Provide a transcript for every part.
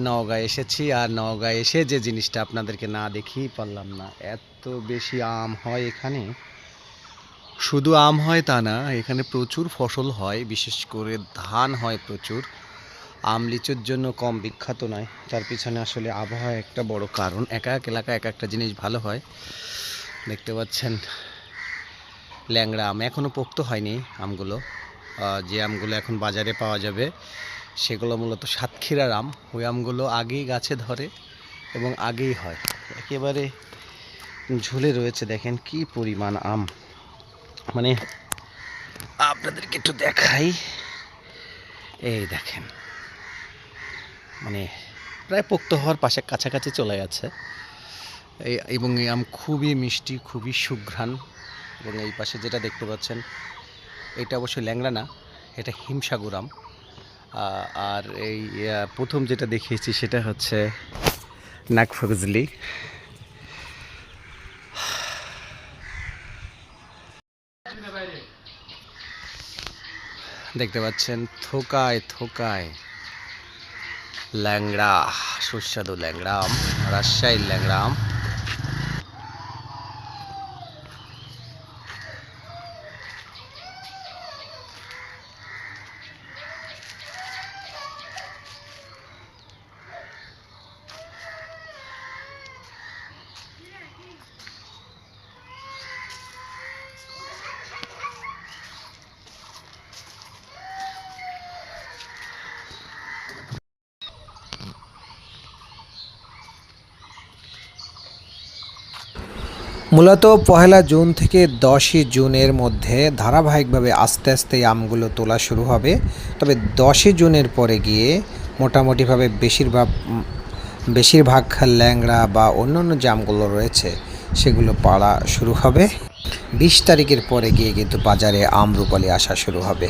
নওগাঁ এসেছি, আর নওগাঁ এসে যে জিনিসটা আপনাদেরকে না দেখিয়ে পারলাম না, এত বেশি আম হয় এখানে। শুধু আম হয় তা না, এখানে প্রচুর ফসল হয়, বিশেষ করে ধান হয় প্রচুর। আম লিচুর জন্য কম বিখ্যাত নয়, তার পিছনে আসলে আবহাওয়া একটা বড় কারণ। এক এক এলাকায় এক একটা জিনিস ভালো হয়। দেখতে পাচ্ছেন ল্যাংড়া আম, এখনও পোক্ত হয়নি আমগুলো। যে আমগুলো এখন বাজারে পাওয়া যাবে সেগুলো মূলত সাতক্ষীরার আম। ওই আমগুলো আগেই গাছে ধরে এবং আগেই হয়, একেবারে ঝুলে রয়েছে। দেখেন কি পরিমাণ আম, মানে আপনাদেরকে একটু দেখাই। এই দেখেন, মানে প্রায় পোক্ত হওয়ার পাশে কাছাকাছি চলে গেছে। এবং এই আম খুবই মিষ্টি, খুবই সুঘ্রাণ। এবং এই পাশে যেটা দেখতে পাচ্ছেন, এটা অবশ্যই ল্যাংড়া না, এটা হিমসাগর আম। আর এই প্রথম যেটা দেখিয়েছি সেটা হচ্ছে নাগফজলি। দেখতে পাচ্ছেন থোকায় থোকায় ল্যাংড়া, সুস্বাদু ল্যাংড়া আম, রাজশাহীর ল্যাংড়া আম। মূলত ১লা জুন থেকে ১০ই জুনের মধ্যে ধারাবাহিকভাবে আস্তে আস্তে এই আমগুলো তোলা শুরু হবে। তবে ১০ই জুনের পরে গিয়ে মোটামুটিভাবে বেশিরভাগ ল্যাংড়া বা অন্যান্য যে আমগুলো রয়েছে সেগুলো পাড়া শুরু হবে। ২০ তারিখের পরে গিয়ে কিন্তু বাজারে আমরুপালি আসা শুরু হবে।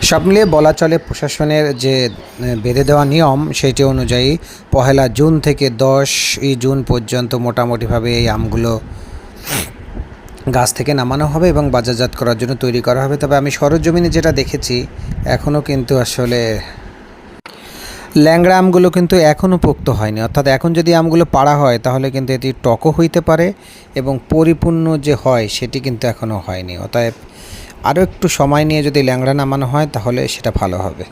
সব মিলিয়ে বলা চলে প্রশাসনের যে বেঁধে দেওয়া নিয়ম সেটি অনুযায়ী ১লা জুন থেকে ১০ই জুন পর্যন্ত মোটামুটিভাবে এই আমগুলো গাছ থেকে নামানো হবে এবং বাজারজাত করার জন্য তৈরি করা হবে। তবে আমি সরজমিনে যেটা দেখেছি, এখনও কিন্তু আসলে ল্যাংড়া আমগুলো কিন্তু এখনও পোক্ত হয়নি। অর্থাৎ এখন যদি আমগুলো পাড়া হয় তাহলে কিন্তু এটি টকও হইতে পারে এবং পরিপূর্ণ যে হয় সেটি কিন্তু এখনও হয়নি। অতএব আরও একটু সময় নিয়ে যদি ল্যাংড়া নামানো হয় তাহলে সেটা ভালো হবে।